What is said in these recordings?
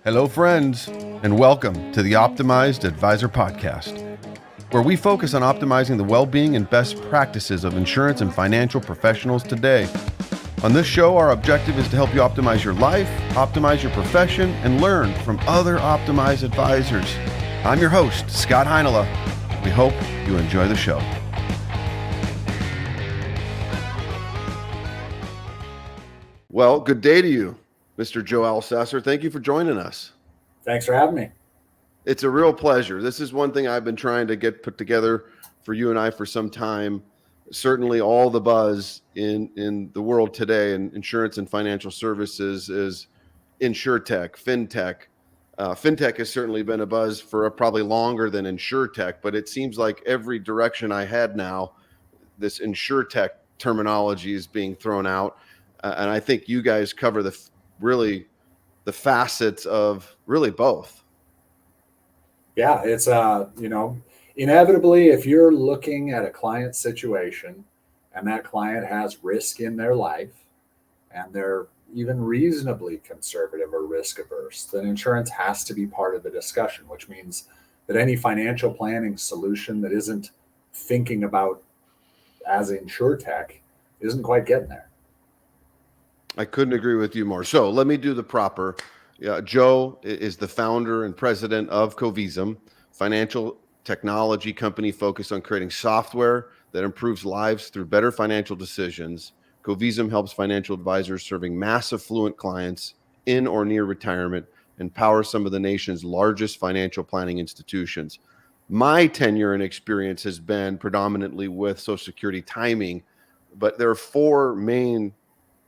Hello, friends, and welcome to the Optimized Advisor Podcast, where we focus on optimizing the well-being and best practices of insurance and financial professionals today. On this show, our objective is to help you optimize your life, optimize your profession, and learn from other optimized advisors. I'm your host, Scott Heinela. We hope you enjoy the show. Well, good day to you, Mr. Joe Elsasser. Thank you for joining us. Thanks for having me. It's a real pleasure. This is one thing I've been trying to get put together for you and I for some time. Certainly all the buzz in the world today in insurance and financial services is InsurTech, FinTech. FinTech has certainly been a buzz for probably longer than InsurTech, but it seems like every direction I head now, this InsurTech terminology is being thrown out. And I think you guys cover the facets of really both. Yeah, it's inevitably, if you're looking at a client situation and that client has risk in their life and they're even reasonably conservative or risk averse, then insurance has to be part of the discussion, which means that any financial planning solution that isn't thinking about as InsurTech isn't quite getting there. I couldn't agree with you more. So let me do the proper. Joe is the founder and president of Covizum, financial technology company focused on creating software that improves lives through better financial decisions. Covizum helps financial advisors serving mass-affluent clients in or near retirement and power some of the nation's largest financial planning institutions. My tenure and experience has been predominantly with Social Security timing, but there are four main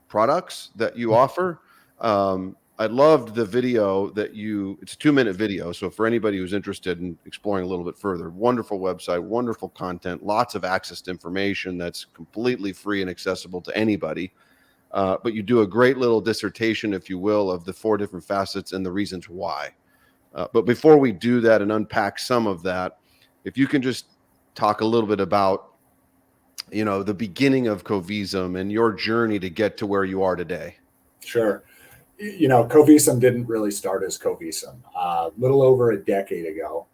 products that you offer. I loved the video it's a 2-minute video. So for anybody who's interested in exploring a little bit further, wonderful website, wonderful content, lots of access to information that's completely free and accessible to anybody. But you do a great little dissertation, if you will, of the 4 different facets and the reasons why. But before we do that and unpack some of that, if you can just talk a little bit about the beginning of Covizum and your journey to get to where you are today. Sure. Covizum didn't really start as Covizum. A little over a decade ago,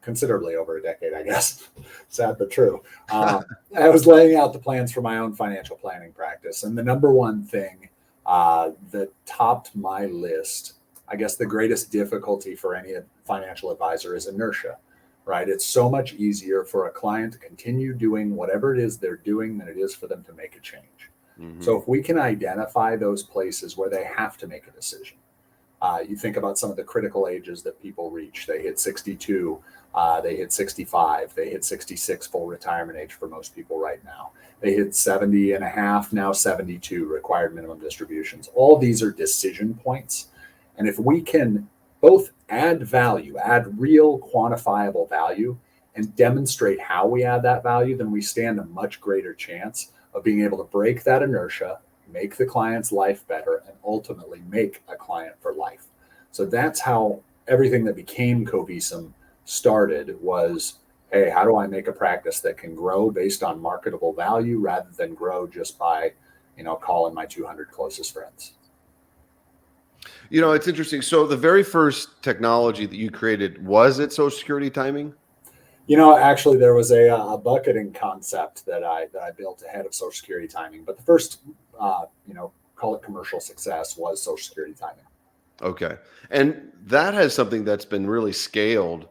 considerably over a decade, I guess, sad but true. I was laying out the plans for my own financial planning practice. And the number one thing that topped my list, I guess the greatest difficulty for any financial advisor is inertia. Right? It's so much easier for a client to continue doing whatever it is they're doing than it is for them to make a change. Mm-hmm. So if we can identify those places where they have to make a decision, you think about some of the critical ages that people reach. They hit 62, they hit 65, they hit 66 full retirement age for most people right now. They hit 70 and a half, now 72 required minimum distributions. All these are decision points. And if we can both add value, add real quantifiable value, and demonstrate how we add that value, then we stand a much greater chance of being able to break that inertia, make the client's life better, and ultimately make a client for life. So that's how everything that became Covizum started was, hey, how do I make a practice that can grow based on marketable value rather than grow just by, calling my 200 closest friends? It's interesting. So the very first technology that you created, was it Social Security timing? Actually, there was a bucketing concept that I built ahead of Social Security timing. But the first, call it commercial success, was Social Security timing. Okay. And that has something that's been really scaled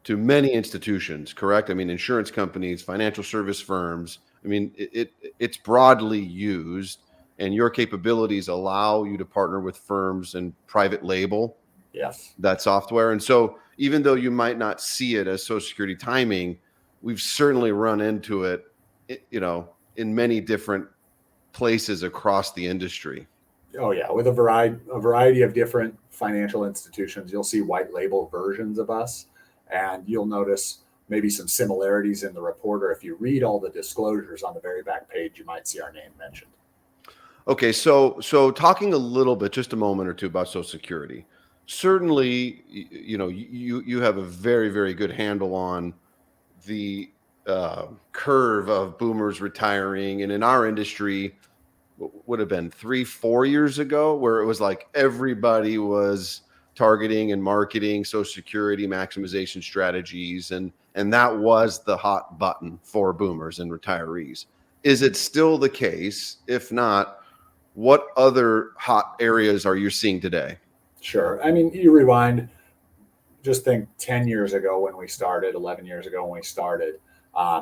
to many institutions, correct? I mean, insurance companies, financial service firms. I mean, it's broadly used. And your capabilities allow you to partner with firms and private label that software. And so even though you might not see it as Social Security timing, we've certainly run into it, in many different places across the industry. Oh, yeah. With a variety of different financial institutions, you'll see white label versions of us, and you'll notice maybe some similarities in the report, or if you read all the disclosures on the very back page, you might see our name mentioned. Okay, so talking a little bit, just a moment or two about Social Security. Certainly, you have a very, very good handle on the curve of boomers retiring, and in our industry, would have been 3-4 years ago, where it was like everybody was targeting and marketing Social Security maximization strategies, and that was the hot button for boomers and retirees. Is it still the case? If not, what other hot areas are you seeing today? Sure. I mean, you rewind, just think 10 years ago when we started, 11 years ago when we started,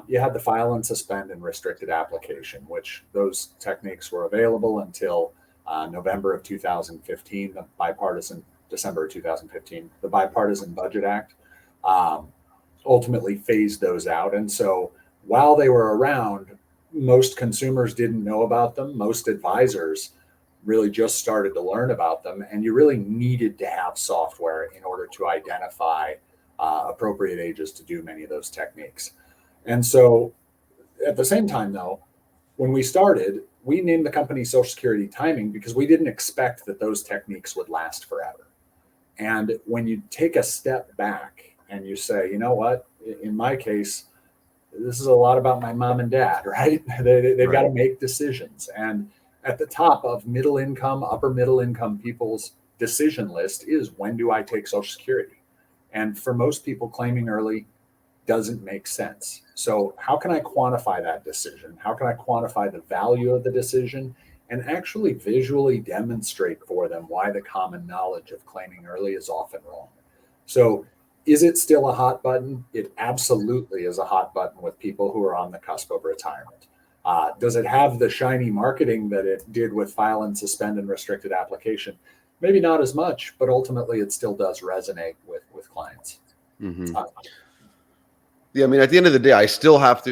you had the file and suspend and restricted application, which those techniques were available until November of 2015, the bipartisan, December of 2015, the Bipartisan Budget Act ultimately phased those out. And so while they were around, most consumers didn't know about them. Most advisors really just started to learn about them. And you really needed to have software in order to identify appropriate ages to do many of those techniques. And so at the same time, though, when we started, we named the company Social Security Timing because we didn't expect that those techniques would last forever. And when you take a step back and you say, you know what, in my case, this is a lot about my mom and dad, right? They've Right. got to make decisions. And at the top of middle income, upper middle income people's decision list is, when do I take Social Security? And for most people, claiming early doesn't make sense. So how can I quantify that decision? How can I quantify the value of the decision and actually visually demonstrate for them why the common knowledge of claiming early is often wrong? So is it still a hot button? It absolutely is a hot button with people who are on the cusp of retirement. Does it have the shiny marketing that it did with file and suspend and restricted application? Maybe not as much, but ultimately it still does resonate with clients. Mm-hmm. Yeah, I mean, at the end of the day, I still have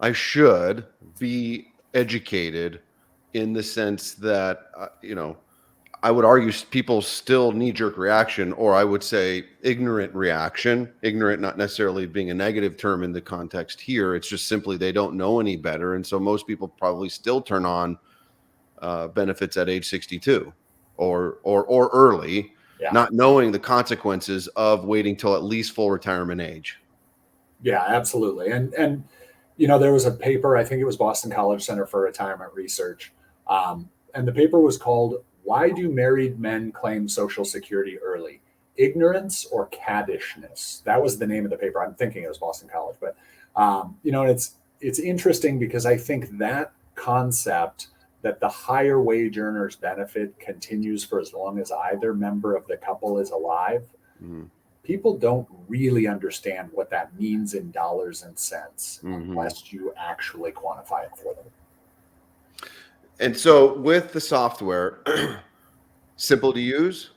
I should be educated in the sense that, I would argue people still knee-jerk reaction, or I would say ignorant reaction. Ignorant, not necessarily being a negative term in the context here. It's just simply they don't know any better. And so most people probably still turn on benefits at age 62 or early, Yeah. not knowing the consequences of waiting till at least full retirement age. Yeah, absolutely. And there was a paper, I think it was Boston College Center for Retirement Research. And the paper was called, "Why Do Married Men Claim Social Security Early? Ignorance or Caddishness?" That was the name of the paper. I'm thinking it was Boston College, but and it's interesting because I think that concept that the higher wage earners benefit continues for as long as either member of the couple is alive. Mhm. People don't really understand what that means in dollars and cents unless you actually quantify it for them. And so with the software, simple to use,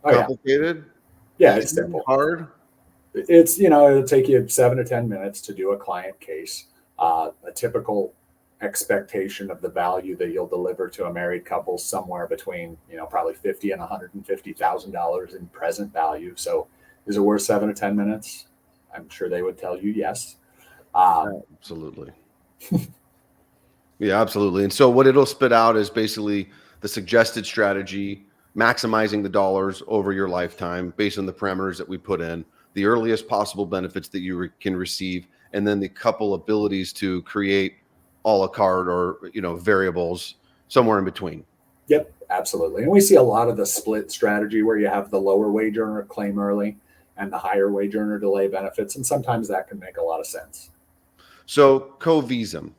Oh yeah, complicated, yeah, it's easy, simple. hard. It's it'll take you 7 to 10 minutes to do a client case. A typical expectation of the value that you'll deliver to a married couple somewhere between probably $50,000 and $150,000 in present value. So is it worth 7 to 10 minutes? I'm sure they would tell you yes. Absolutely. Yeah, absolutely. And so what it'll spit out is basically the suggested strategy, maximizing the dollars over your lifetime based on the parameters that we put in, the earliest possible benefits that you can receive, and then the couple abilities to create a la carte or variables somewhere in between. Yep, absolutely. And we see a lot of the split strategy where you have the lower wage earner claim early and the higher wage earner delay benefits. And sometimes that can make a lot of sense. So Covizum,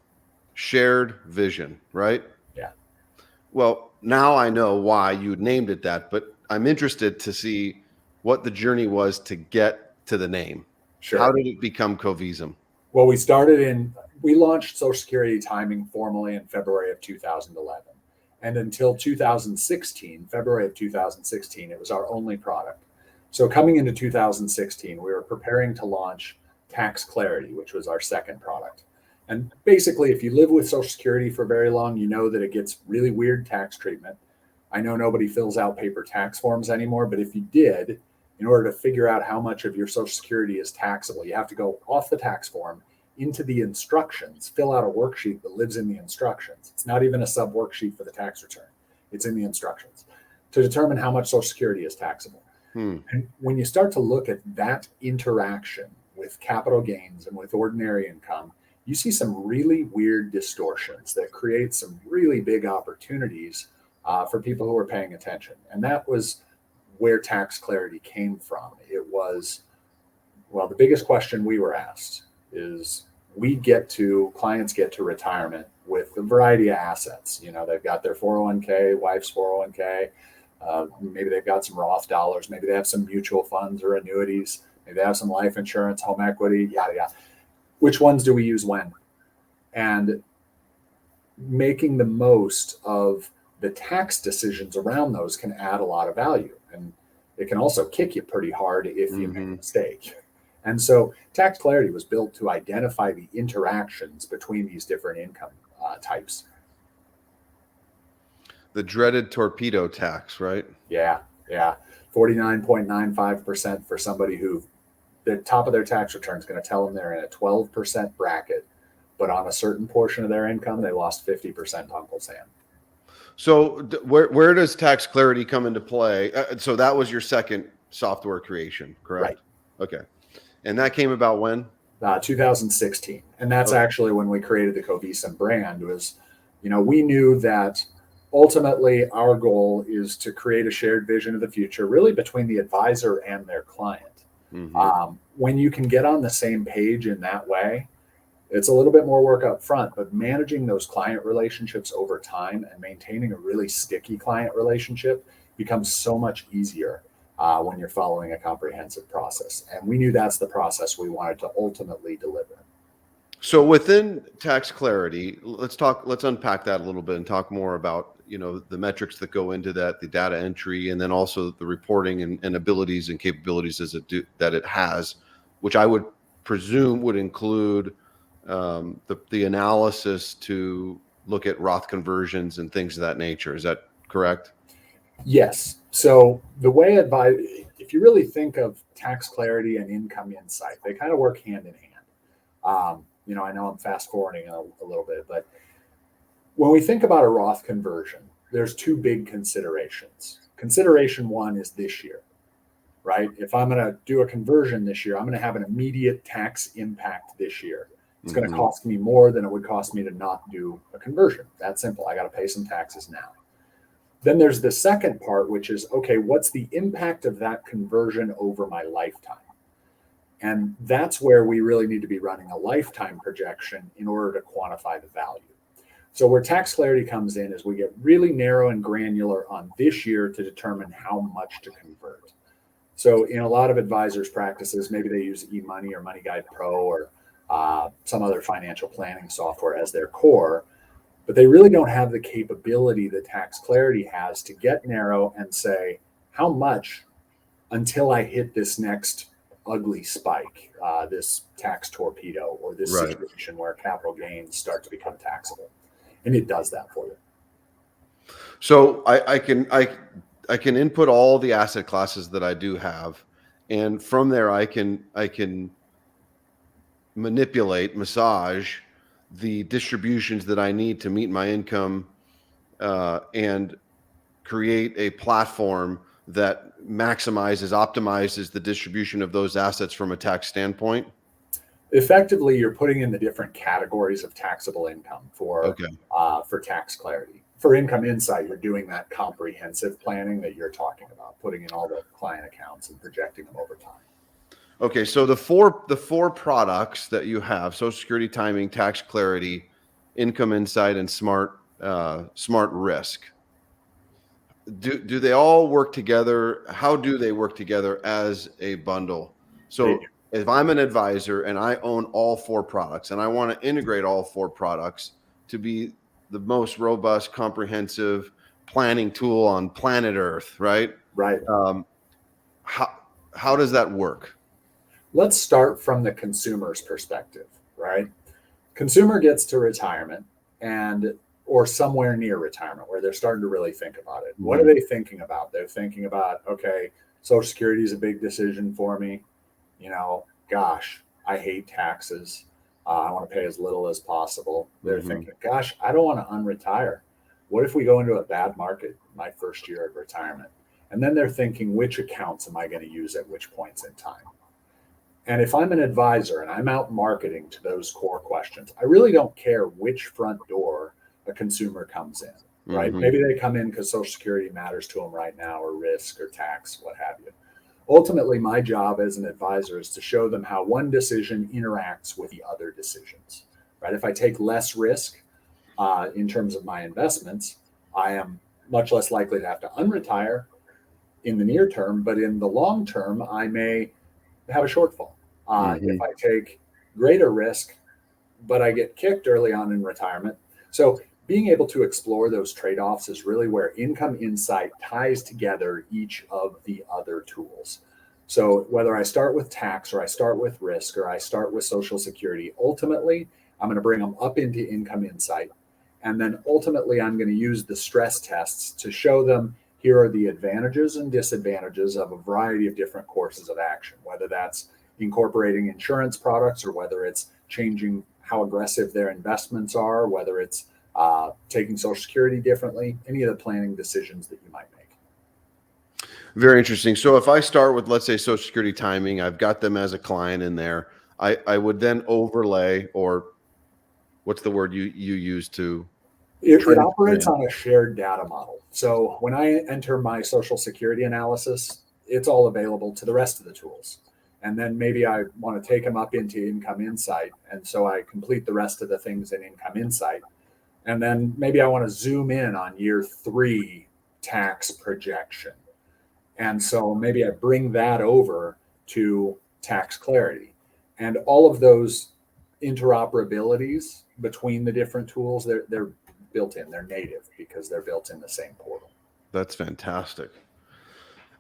shared vision, right? Yeah. Well, now I know why you named it that, but I'm interested to see what the journey was to get to the name. Sure. How did it become Covizum? Well, we launched Social Security Timing formally in February of 2011. And until 2016, February of 2016, it was our only product. So coming into 2016, we were preparing to launch Tax Clarity, which was our second product. And basically, if you live with Social Security for very long, you know that it gets really weird tax treatment. I know nobody fills out paper tax forms anymore, but if you did, in order to figure out how much of your Social Security is taxable, you have to go off the tax form into the instructions, fill out a worksheet that lives in the instructions. It's not even a sub worksheet for the tax return. It's in the instructions to determine how much Social Security is taxable. And when you start to look at that interaction with capital gains and with ordinary income, you see some really weird distortions that create some really big opportunities for people who are paying attention. And that was where tax clarity came from. It was, well, the biggest question we were asked is, clients get to retirement with a variety of assets. They've got their 401k, wife's 401k. Maybe they've got some Roth dollars. Maybe they have some mutual funds or annuities. Maybe they have some life insurance, home equity, yada, yada. Which ones do we use when? And making the most of the tax decisions around those can add a lot of value. And it can also kick you pretty hard if you make a mistake. And so tax clarity was built to identify the interactions between these different income types. The dreaded torpedo tax, right? Yeah. 49.95% for somebody who the top of their tax return is going to tell them they're in a 12% bracket, but on a certain portion of their income, they lost 50% to Uncle Sam. So where does tax clarity come into play? So that was your second software creation, correct? Right. Okay. And that came about when? 2016. And that's actually when we created the Covizum brand. We knew that ultimately our goal is to create a shared vision of the future, really between the advisor and their client. When you can get on the same page in that way, it's a little bit more work up front, but managing those client relationships over time and maintaining a really sticky client relationship becomes so much easier when you're following a comprehensive process. And we knew that's the process we wanted to ultimately deliver. So within tax clarity, let's unpack that a little bit and talk more about, the metrics that go into that, the data entry, and then also the reporting and abilities and capabilities that it has, which I would presume would include the analysis to look at Roth conversions and things of that nature. Is that correct? Yes. So the way if you really think of tax clarity and income insight, they kind of work hand in hand. I know I'm fast forwarding a little bit, but when we think about a Roth conversion, there's two big considerations. Consideration one is this year, right? If I'm going to do a conversion this year, I'm going to have an immediate tax impact this year. It's going to cost me more than it would cost me to not do a conversion. That's simple. I got to pay some taxes now. Then there's the second part, which is, okay, what's the impact of that conversion over my lifetime? And that's where we really need to be running a lifetime projection in order to quantify the value. So where tax clarity comes in is we get really narrow and granular on this year to determine how much to convert. So in a lot of advisors' practices, maybe they use eMoney or MoneyGuide Pro or some other financial planning software as their core, but they really don't have the capability that tax clarity has to get narrow and say, how much until I hit this next ugly spike, this tax torpedo, or this situation where capital gains start to become taxable. And it does that for you. So I can input all the asset classes that I do have, and from there I can massage the distributions that I need to meet my income, and create a platform that optimizes the distribution of those assets from a tax standpoint. Effectively, you're putting in the different categories of taxable income for tax clarity. For income insight, you're doing that comprehensive planning that you're talking about, putting in all the client accounts and projecting them over time. Okay, so the four products that you have: Social Security timing, tax clarity, income insight, and smart risk. Do they all work together? How do they work together as a bundle? So if I'm an advisor and I own all four products and I want to integrate all four products to be the most robust, comprehensive planning tool on planet Earth, right? Right. How does that work? Let's start from the consumer's perspective, right? Consumer gets to retirement or somewhere near retirement where they're starting to really think about it. What are they thinking about? They're thinking about, okay, Social Security is a big decision for me. Gosh, I hate taxes. I want to pay as little as possible. They're thinking, gosh, I don't want to unretire. What if we go into a bad market my first year of retirement? And then they're thinking, which accounts am I going to use at which points in time? And if I'm an advisor and I'm out marketing to those core questions, I really don't care which front door a consumer comes in, right? Mm-hmm. Maybe they come in because Social Security matters to them right now, or risk or tax, what have you. Ultimately, my job as an advisor is to show them how one decision interacts with the other decisions, right? If I take less risk in terms of my investments, I am much less likely to have to unretire in the near term, but in the long term, I may have a shortfall. If Mm-hmm. I take greater risk, but I get kicked early on in retirement. So being able to explore those trade-offs is really where income insight ties together each of the other tools. So whether I start with tax, or I start with risk, or I start with Social Security, ultimately I'm going to bring them up into income insight. And then ultimately I'm going to use the stress tests to show them here are the advantages and disadvantages of a variety of different courses of action, whether that's incorporating insurance products, or whether it's changing how aggressive their investments are, whether it's taking Social Security differently, any of the planning decisions that you might make. Very interesting. So if I start with, let's say, Social Security timing, I've got them as a client in there. I would then overlay, or what's the word you use to It transfer operates in? on a shared data model. So when I enter my Social Security analysis, it's all available to the rest of the tools. And then maybe I want to take them up into Income Insight. And so I complete the rest of the things in Income Insight. And then maybe I want to zoom in on year 3 tax projection. And so maybe I bring that over to Tax Clarity. And all of those interoperabilities between the different tools, they're built in, they're native because they're built in the same portal. That's fantastic.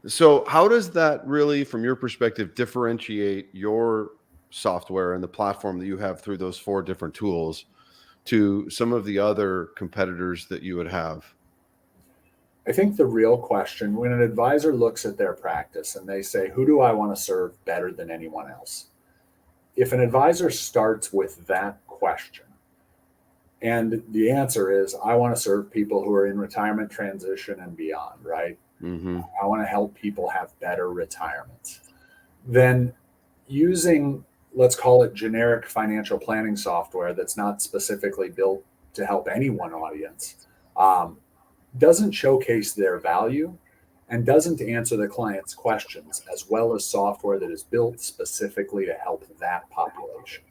So how does that really, from your perspective, differentiate your software and the platform that you have through those 4 different tools to some of the other competitors that you would have? I think the real question, when an advisor looks at their practice and they say, who do I want to serve better than anyone else? If an advisor starts with that question, and the answer is, I want to serve people who are in retirement transition and beyond, right? Mm-hmm. I want to help people have better retirements. Then using, let's call it generic financial planning software that's not specifically built to help any one audience, doesn't showcase their value and doesn't answer the client's questions as well as software that is built specifically to help that population.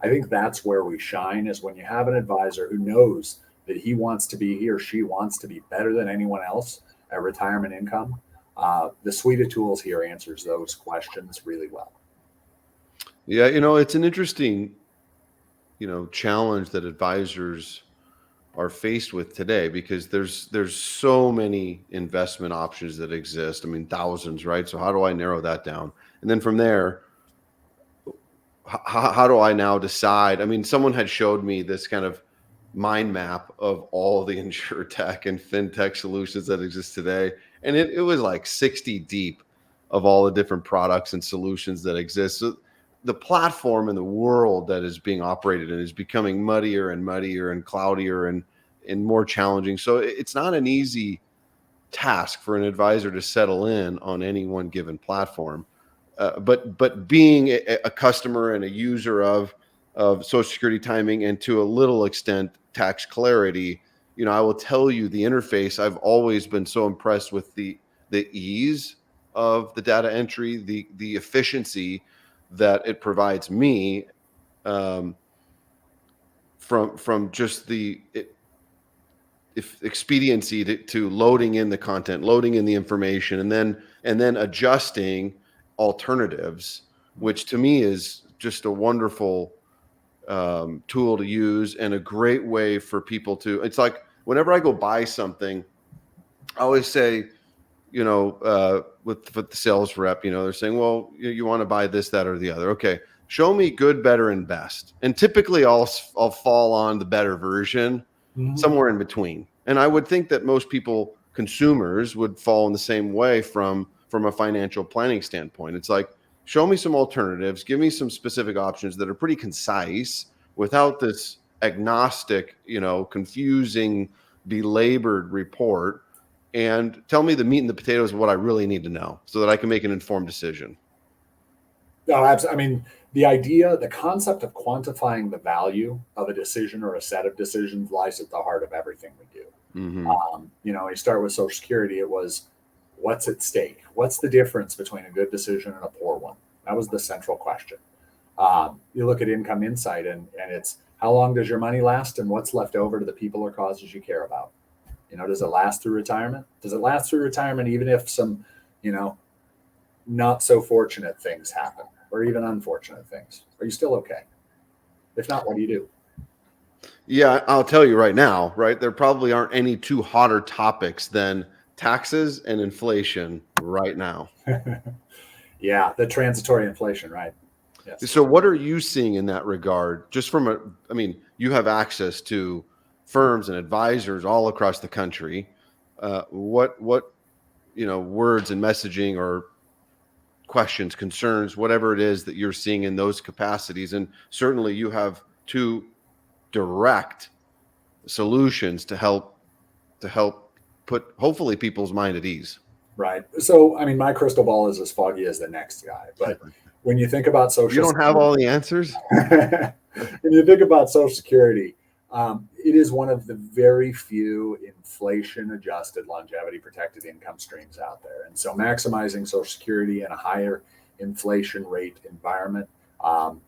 I think that's where we shine, is when you have an advisor who knows that he or she wants to be better than anyone else at retirement income. The suite of tools here answers those questions really well. Yeah, it's an interesting, challenge that advisors are faced with today, because there's so many investment options that exist. I mean, thousands, right? So how do I narrow that down? And then from there, how do I now decide? I mean, someone had showed me this kind of mind map of all the tech and FinTech solutions that exist today. And it was like 60 deep of all the different products and solutions that exist. So the platform and the world that is being operated in is becoming muddier and muddier and cloudier and more challenging. So it's not an easy task for an advisor to settle in on any one given platform. But being a customer and a user of Social Security timing, and to a little extent Tax Clarity, I will tell you, the interface, I've always been so impressed with the ease of the data entry, the efficiency that it provides me, um, from just if expediency to loading in the content, loading in the information, and then adjusting alternatives, which to me is just a wonderful tool to use, and a great way for people to. It's like whenever I go buy something, I always say, with the sales rep, they're saying, well, you want to buy this, that, or the other. Okay, show me good, better, and best. And typically I'll fall on the better version, Mhm. somewhere in between. And I would think that most people, consumers, would fall in the same way from a financial planning standpoint. It's like, show me some alternatives, give me some specific options that are pretty concise without this agnostic, confusing, belabored report, and tell me the meat and the potatoes of what I really need to know so that I can make an informed decision. No, absolutely. I mean, the concept of quantifying the value of a decision or a set of decisions lies at the heart of everything we do. Hmm. You start with Social Security. It was what's at stake? What's the difference between a good decision and a poor one? That was the central question. You look at Income Insight, and it's how long does your money last, and what's left over to the people or causes you care about. Does it last through retirement? Does it last through retirement even if some, you know, not so fortunate things happen, or even unfortunate things? Are you still okay? If not, what do you do? Yeah, I'll tell you right now, right? There probably aren't any two hotter topics than taxes and inflation right now. Yeah, the transitory inflation, right? Yes. So what are you seeing in that regard? Just I mean, you have access to firms and advisors all across the country. What words and messaging or questions, concerns, whatever it is that you're seeing in those capacities, and certainly you have two direct solutions to help put hopefully people's mind at ease. Right. So, I mean, my crystal ball is as foggy as the next guy. But when you think about You Social don't have all the answers. when you think about Social Security, it is one of the very few inflation-adjusted, longevity-protected income streams out there. And so, maximizing Social Security in a higher inflation rate environment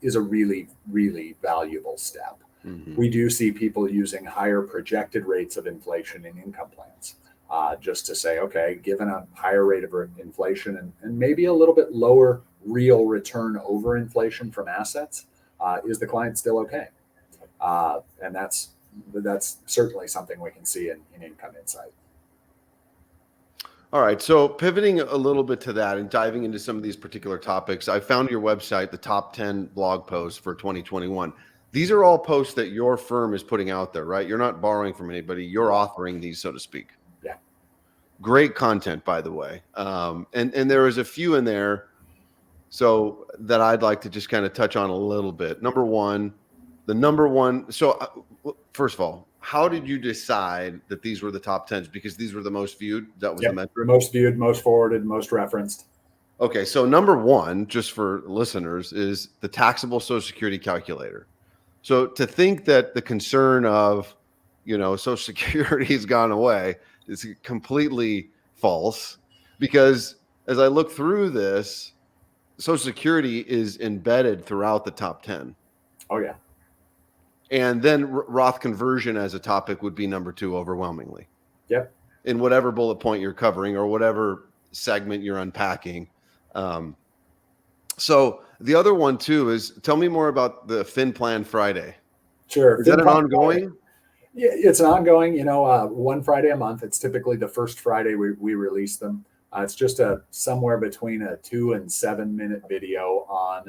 is a really, really valuable step. Mm-hmm. We do see people using higher projected rates of inflation in income plans. Just to say, okay, given a higher rate of inflation and maybe a little bit lower real return over inflation from assets, is the client still okay? And that's certainly something we can see in Income Insight. All right. So pivoting a little bit to that and diving into some of these particular topics, I found your website, the top 10 blog posts for 2021. These are all posts that your firm is putting out there, right? You're not borrowing from anybody. You're authoring these, so to speak. Yeah. Great content, by the way. And there is a few in there so that I'd like to just kind of touch on a little bit. Number one. So first of all, how did you decide that these were the top 10s? Because these were the most viewed. That was the metric. Most viewed, most forwarded, most referenced. Okay. So number one, just for listeners, is the taxable Social Security calculator. So to think that the concern of, Social Security has gone away is completely false, because as I look through this, Social Security is embedded throughout the top 10. Oh, yeah. And then Roth conversion as a topic would be number two overwhelmingly. Yep. In whatever bullet point you're covering or whatever segment you're unpacking. So the other one too is, tell me more about the Fin Plan Friday. Sure. Is that an ongoing? Friday. Yeah, it's an ongoing, one Friday a month. It's typically the first Friday we release them. It's just somewhere between a 2 and 7 minute video on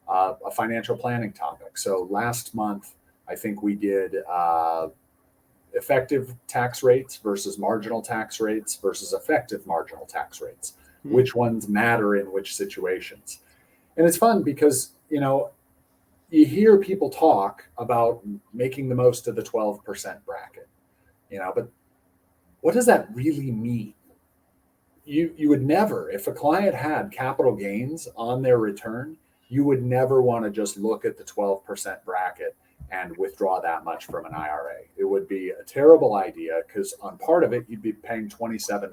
a financial planning topic. So last month, I think we did effective tax rates versus marginal tax rates versus effective marginal tax rates. Which ones matter in which situations? And it's fun because, you hear people talk about making the most of the 12% bracket, but what does that really mean? You would never, if a client had capital gains on their return, you would never want to just look at the 12% bracket and withdraw that much from an IRA. It would be a terrible idea because on part of it, you'd be paying 27%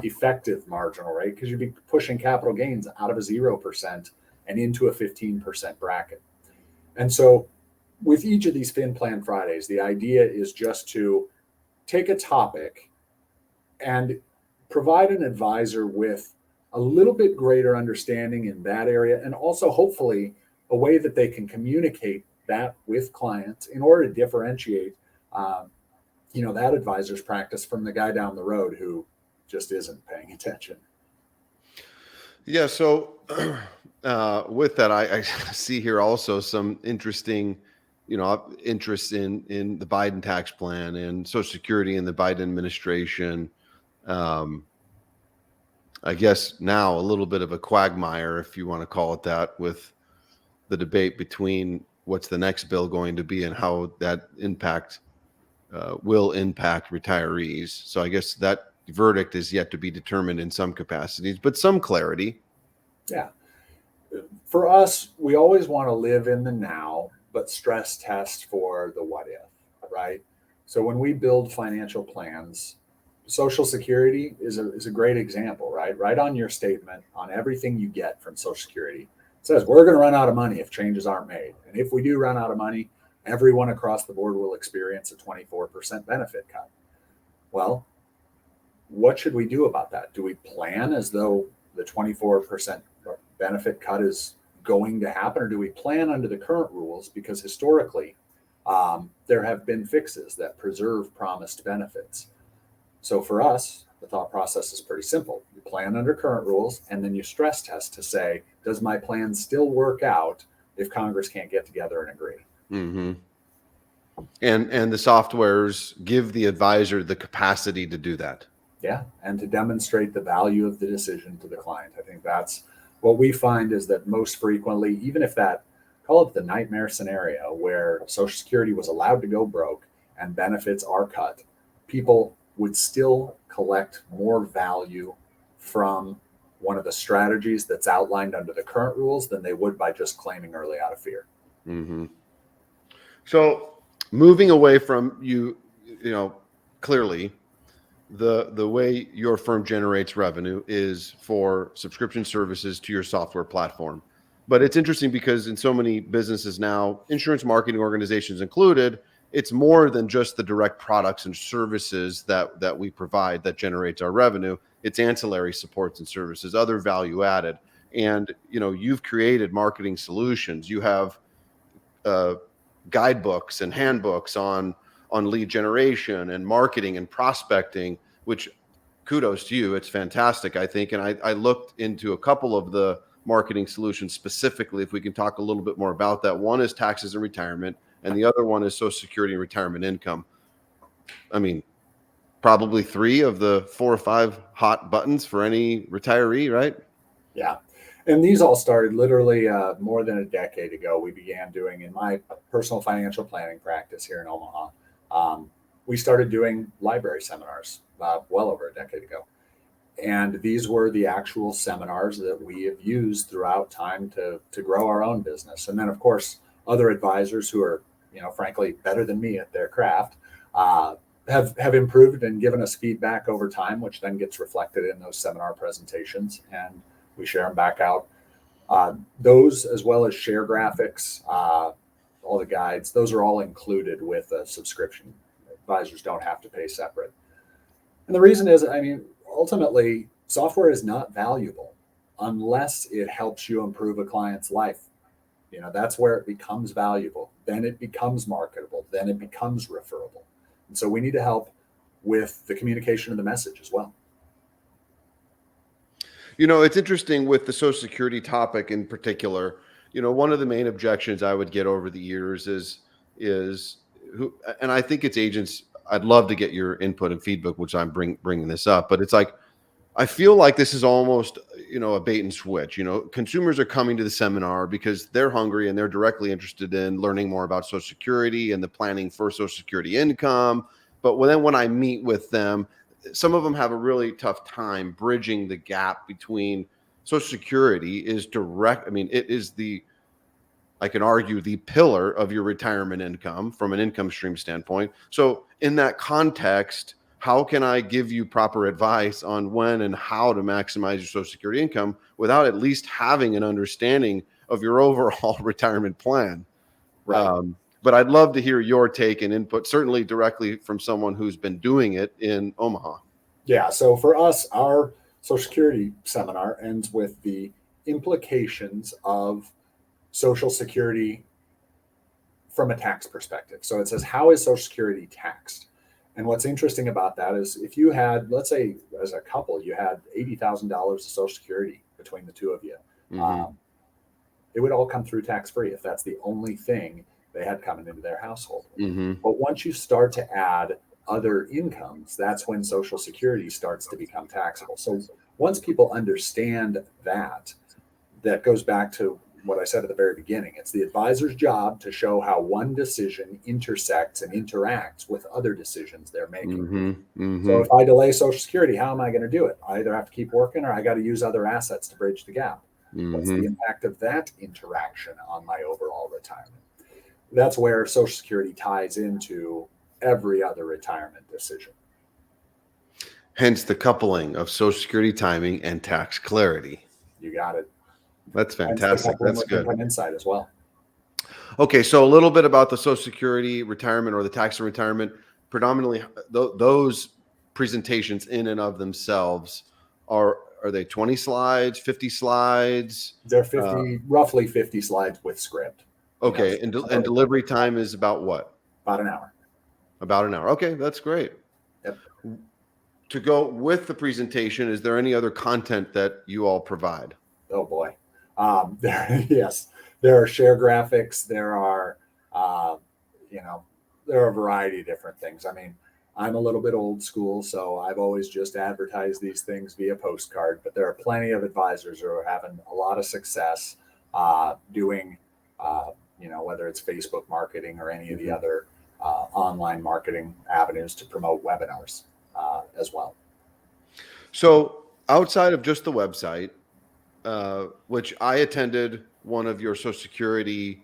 effective marginal rate because you'd be pushing capital gains out of a 0% and into a 15% bracket. And so with each of these Fin Plan Fridays, the idea is just to take a topic and provide an advisor with a little bit greater understanding in that area, and also hopefully a way that they can communicate that with clients in order to differentiate, that advisor's practice from the guy down the road who just isn't paying attention. Yeah. So with that, I see here also some interesting, interest in the Biden tax plan and Social Security and the Biden administration. I guess now a little bit of a quagmire, if you want to call it that, with the debate between what's the next bill going to be and how that will impact retirees. So I guess that verdict is yet to be determined in some capacities, but some clarity. Yeah. For us, we always want to live in the now, but stress test for the what if, right? So when we build financial plans, Social Security is a great example, right? Right on your statement, on everything you get from Social Security, it says we're going to run out of money if changes aren't made. And if we do run out of money, everyone across the board will experience a 24% benefit cut. Well, what should we do about that? Do we plan as though the 24% benefit cut is going to happen, or do we plan under the current rules? Because historically, there have been fixes that preserve promised benefits. So for us, the thought process is pretty simple. You plan under current rules, and then you stress test to say, does my plan still work out if Congress can't get together and agree? Mm-hmm. And the softwares give the advisor the capacity to do that. Yeah, and to demonstrate the value of the decision to the client. I think that's what we find is that most frequently, even if that, call it the nightmare scenario where Social Security was allowed to go broke and benefits are cut, people would still collect more value from one of the strategies that's outlined under the current rules than they would by just claiming early out of fear. Mm-hmm. So moving away from clearly the way your firm generates revenue is for subscription services to your software platform. But it's interesting because in so many businesses now, insurance marketing organizations included, it's more than just the direct products and services that we provide that generates our revenue. It's ancillary supports and services, other value added. And you've created marketing solutions. You have guidebooks and handbooks on lead generation and marketing and prospecting, which kudos to you. It's fantastic, I think. And I looked into a couple of the marketing solutions specifically, if we can talk a little bit more about that. One is taxes and retirement, and the other one is Social Security and retirement income. I mean, probably 3 of the 4 or 5 hot buttons for any retiree, right? Yeah. And these all started literally more than a decade ago. We began doing in my personal financial planning practice here in Omaha. We started doing library seminars well over a decade ago. And these were the actual seminars that we have used throughout time to grow our own business. And then, of course, other advisors who are, frankly, better than me at their craft have improved and given us feedback over time, which then gets reflected in those seminar presentations. And we share them back out. Those, as well as share graphics, all the guides, those are all included with a subscription. Advisors don't have to pay separate. And the reason is, ultimately, software is not valuable unless it helps you improve a client's life. That's where it becomes valuable. Then it becomes marketable. Then it becomes referable. And so we need to help with the communication of the message as well. It's interesting with the Social Security topic in particular. One of the main objections I would get over the years is who, and I think it's agents. I'd love to get your input and feedback, which I'm bringing this up, but it's like, I feel like this is almost, a bait and switch. Consumers are coming to the seminar because they're hungry and they're directly interested in learning more about Social Security and the planning for Social Security income. But when I meet with them, some of them have a really tough time bridging the gap between Social Security is direct. I mean, it is I can argue the pillar of your retirement income from an income stream standpoint. So in that context, how can I give you proper advice on when and how to maximize your Social Security income without at least having an understanding of your overall retirement plan? Right. But I'd love to hear your take and input, certainly directly from someone who's been doing it in Omaha. Yeah. So for us, our Social Security seminar ends with the implications of Social Security from a tax perspective. So it says, how is Social Security taxed? And what's interesting about that is if you had, let's say as a couple, you had $80,000 of Social Security between the two of you, it would all come through tax-free if that's the only thing they had coming into their household. But once you start to add other incomes, that's when Social Security starts to become taxable. So once people understand that, that goes back to what I said at the very beginning. It's the advisor's job to show how one decision intersects and interacts with other decisions they're making. So if I delay Social Security, how am I going to do it? I either have to keep working or I got to use other assets to bridge the gap. What's Hmm. the impact of that interaction on my overall retirement? That's where Social Security ties into every other retirement decision. Hence the coupling of Social Security timing and tax clarity. You got it. That's Hence the fantastic. coupling That's with good. income insight as well. Okay, so a little bit about the Social Security retirement or the tax and retirement. Predominantly, those presentations in and of themselves are they 20 slides, 50 slides? They're Uh, roughly 50 slides with script. okay, and delivery time is about what? About an hour. About an hour. Okay, that's great. Yep. To go with the presentation, is there any other content that you all provide? Oh boy. Yes, there are share graphics. There are, uh, there are a variety of different things. I mean, I'm a little bit old school, so I've always just advertised these things via postcard. But there are plenty of advisors who are having a lot of success doing, whether it's Facebook marketing or any of the other online marketing avenues to promote webinars as well. So outside of just the website, which I attended one of your Social Security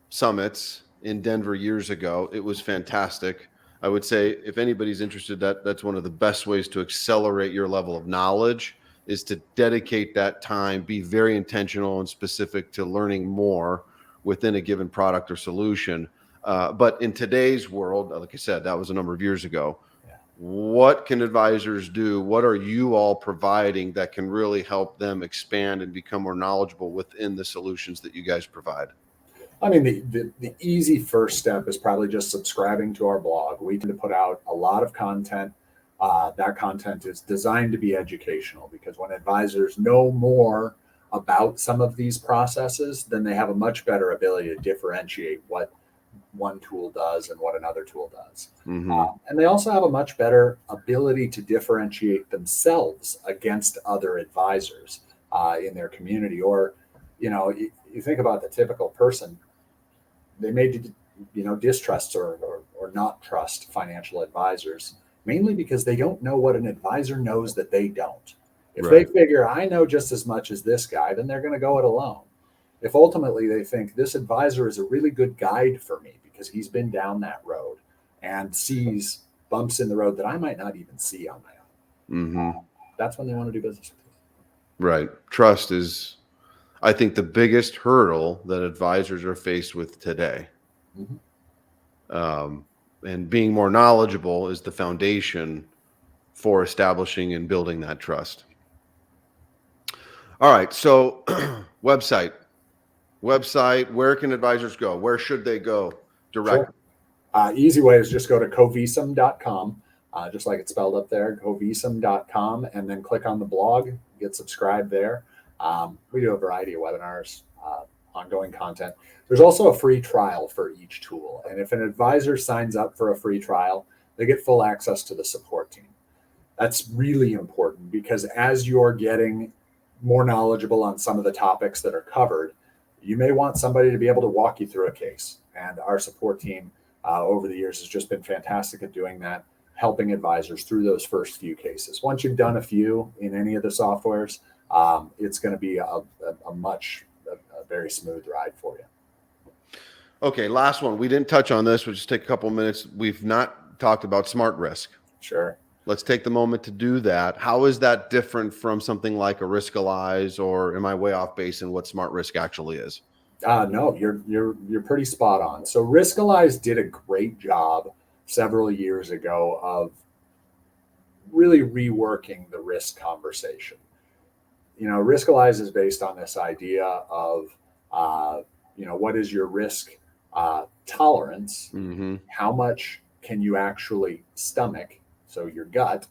summits in Denver years ago. It was fantastic. I would say if anybody's interested, that's one of the best ways to accelerate your level of knowledge is to dedicate that time, be very intentional and specific to learning more within a given product or solution. But in today's world, like I said, that was a number of years ago. Yeah. What can advisors do? What are you all providing that can really help them expand and become more knowledgeable within the solutions that you guys provide? I mean, the easy first step is probably just subscribing to our blog. We tend to put out a lot of content. That content is designed to be educational because when advisors know more about some of these processes, then they have a much better ability to differentiate what one tool does and what another tool does. Mm-hmm. And they also have a much better ability to differentiate themselves against other advisors in their community. Or, you think about the typical person, they may distrust or not trust financial advisors, mainly because they don't know what an advisor knows that they don't. If they figure I know just as much as this guy, then they're going to go it alone. If ultimately they think this advisor is a really good guide for me because he's been down that road and sees bumps in the road that I might not even see on my own, Mm-hmm. That's when they want to do business with you. Right. Trust is, I think, the biggest hurdle that advisors are faced with today. Mm-hmm. And being more knowledgeable is the foundation for establishing and building that trust. All right. So, website, where can advisors go? Where should they go directly? Sure. Easy way is just go to Covizum.com, just like it's spelled up there, Covizum.com, and then click on the blog, get subscribed there. We do a variety of webinars, ongoing content. There's also a free trial for each tool. And if an advisor signs up for a free trial, they get full access to the support team. That's really important because as you're getting more knowledgeable on some of the topics that are covered, you may want somebody to be able to walk you through a case. And our support team over the years has just been fantastic at doing that, helping advisors through those first few cases. Once you've done a few in any of the softwares, it's going to be a very smooth ride for you. Okay, last one. We didn't touch on this. We'll just take a couple of minutes. We've not talked about smart risk. Sure. Let's take the moment to do that. How is that different from something like a Riskalyze, or am I way off base in what smart risk actually is? No, you're pretty spot on. So Riskalyze did a great job several years ago of really reworking the risk conversation. Riskalyze is based on this idea of, what is your risk tolerance? Mm-hmm. How much can you actually stomach? So your gut,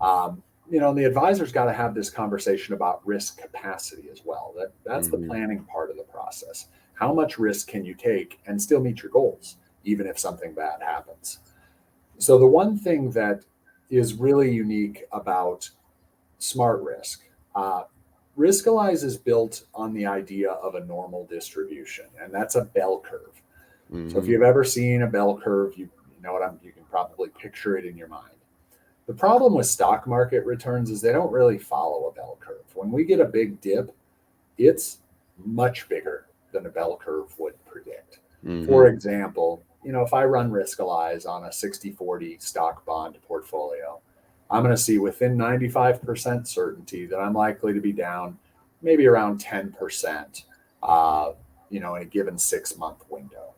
and the advisor's got to have this conversation about risk capacity as well. That's the planning part of the process. How much risk can you take and still meet your goals, even if something bad happens? So the one thing that is really unique about smart risk, Riskalyze is built on the idea of a normal distribution, and that's a bell curve. Mm-hmm. So if you've ever seen a bell curve, you can probably picture it in your mind. The problem with stock market returns is they don't really follow a bell curve. When we get a big dip, it's much bigger than a bell curve would predict. Mm-hmm. For example, if I run Riskalyze on a 60-40 stock bond portfolio, I'm going to see within 95% certainty that I'm likely to be down maybe around 10%, in a given 6-month window.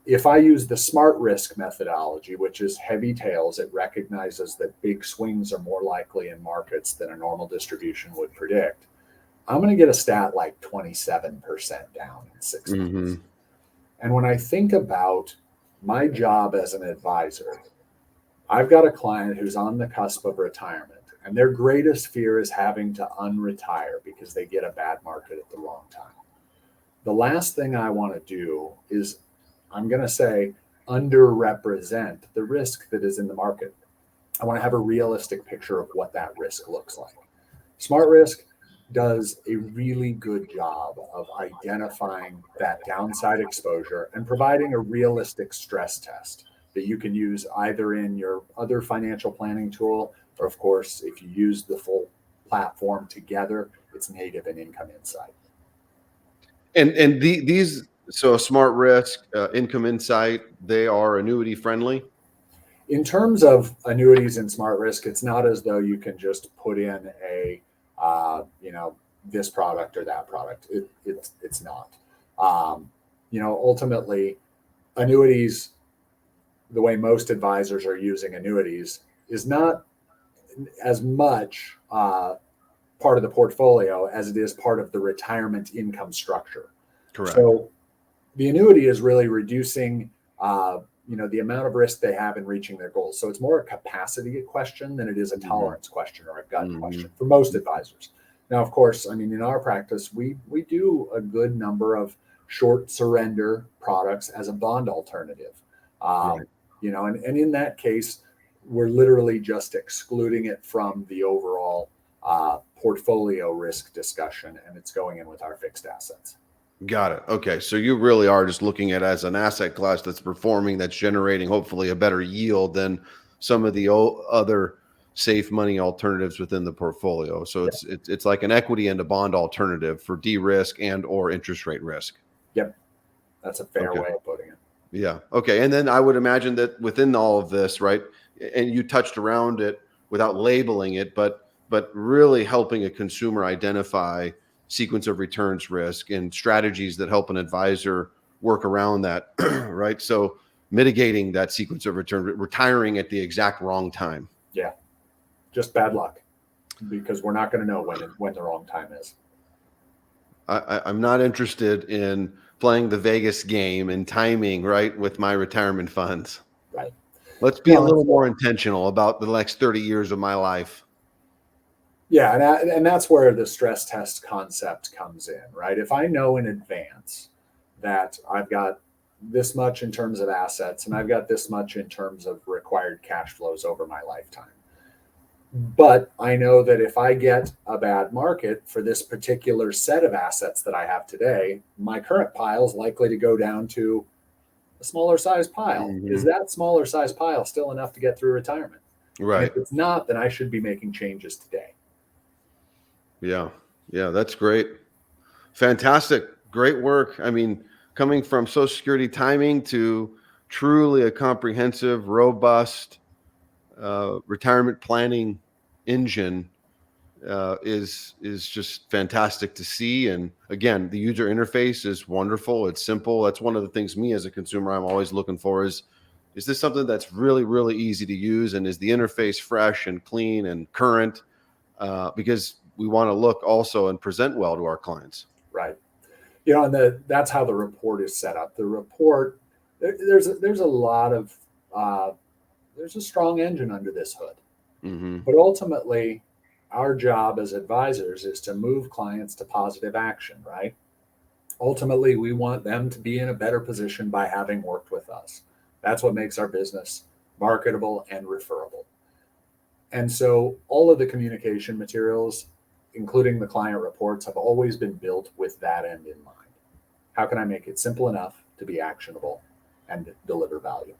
If I use the smart risk methodology, which is heavy tails, it recognizes that big swings are more likely in markets than a normal distribution would predict. I'm going to get a stat like 27% down in 6 months. And when I think about my job as an advisor, I've got a client who's on the cusp of retirement, and their greatest fear is having to unretire because they get a bad market at the wrong time. The last thing I want to do is, I'm going to say, underrepresent the risk that is in the market. I want to have a realistic picture of what that risk looks like. Smart Risk does a really good job of identifying that downside exposure and providing a realistic stress test that you can use either in your other financial planning tool, or of course, if you use the full platform together, it's native in Income Insight. And these, so Smart Risk, Income Insight, they are annuity friendly. In terms of annuities in Smart Risk, it's not as though you can just put in a this product or that product. It's not. Ultimately, annuities, the way most advisors are using annuities, is not as much part of the portfolio as it is part of the retirement income structure. Correct. So the annuity is really reducing the amount of risk they have in reaching their goals. So it's more a capacity question than it is a tolerance question or a gut question for most advisors. Now, of course, in our practice, we do a good number of short surrender products as a bond alternative. And in that case, we're literally just excluding it from the overall portfolio risk discussion, and it's going in with our fixed assets. Got it. Okay. So you really are just looking at it as an asset class that's performing, that's generating hopefully a better yield than some of the other safe money alternatives within the portfolio. So it's like an equity and a bond alternative for de-risk and or interest rate risk. Yep. That's a fair way of putting it. Yeah. Okay. And then I would imagine that within all of this, right, and you touched around it without labeling it, but really helping a consumer identify sequence of returns risk and strategies that help an advisor work around that, right? So mitigating that sequence of return, retiring at the exact wrong time. Yeah. Just bad luck, because we're not going to know when the wrong time is. I'm not interested in playing the Vegas game and timing, right, with my retirement funds. Right. Let's be a little more intentional about the next 30 years of my life. Yeah, and that's where the stress test concept comes in, right? If I know in advance that I've got this much in terms of assets and I've got this much in terms of required cash flows over my lifetime, but I know that if I get a bad market for this particular set of assets that I have today, my current pile is likely to go down to a smaller size pile. Is that smaller size pile still enough to get through retirement? Right. And if it's not, then I should be making changes today. Yeah, that's great. Fantastic. Great work. Coming from Social Security timing to truly a comprehensive, robust retirement planning engine is just fantastic to see. And again, the user interface is wonderful. It's simple. That's one of the things me as a consumer, I'm always looking for is this something that's really, really easy to use? And is the interface fresh and clean and current? Because we want to look also and present well to our clients. Right. And that's how the report is set up. The report, there's a lot of, there's a strong engine under this hood. But ultimately, our job as advisors is to move clients to positive action, right? Ultimately, we want them to be in a better position by having worked with us. That's what makes our business marketable and referable. And so all of the communication materials, including the client reports, have always been built with that end in mind. How can I make it simple enough to be actionable and deliver value?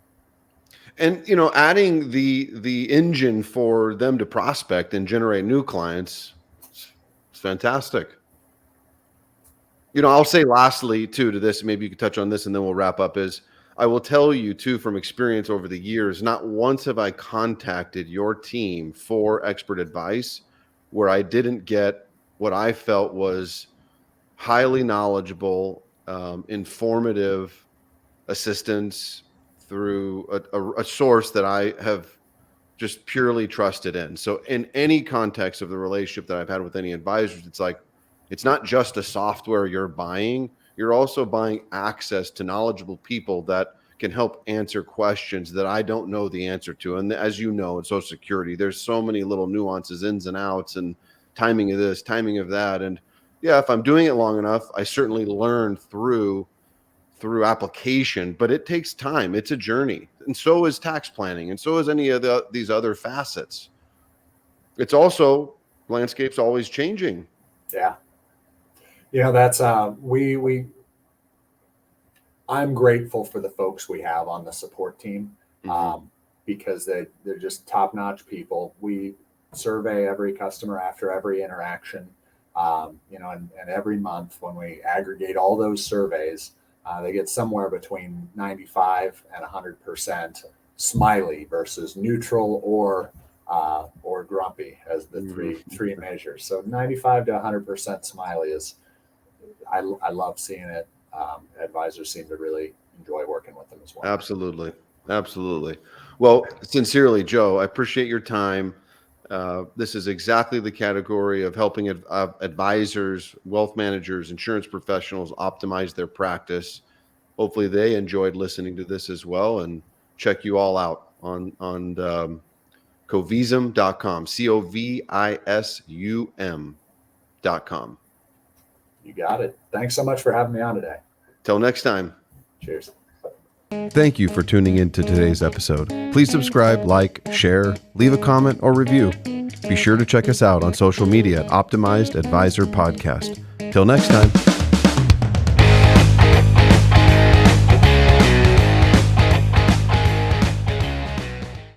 And adding the engine for them to prospect and generate new clients, it's fantastic. I'll say lastly too to this, maybe you could touch on this and then we'll wrap up, is I will tell you too from experience over the years, not once have I contacted your team for expert advice where I didn't get what I felt was highly knowledgeable, informative assistance through a source that I have just purely trusted in. So in any context of the relationship that I've had with any advisors, it's like, it's not just a software you're buying, you're also buying access to knowledgeable people that can help answer questions that I don't know the answer to. And as you know, in Social Security, there's so many little nuances, ins and outs, and timing of this, timing of that. And yeah, if I'm doing it long enough, I certainly learn through application, but it takes time. It's a journey. And so is tax planning, and so is any of these other facets. It's also, landscape's always changing. Yeah. That's I'm grateful for the folks we have on the support team, because they're just top-notch people. We survey every customer after every interaction, and every month when we aggregate all those surveys, they get somewhere between 95 and 100% smiley versus neutral or grumpy as the three measures. So 95 to 100% smiley is, I love seeing it. Advisors seem to really enjoy working with them as well. Absolutely. Well, sincerely, Joe, I appreciate your time. This is exactly the category of helping advisors, wealth managers, insurance professionals optimize their practice. Hopefully they enjoyed listening to this as well, and check you all out on Covizum.com, Covisum.com. You got it. Thanks so much for having me on today. Till next time. Cheers. Thank you for tuning in to today's episode. Please subscribe, like, share, leave a comment or review. Be sure to check us out on social media at Optimized Advisor Podcast. Till next time.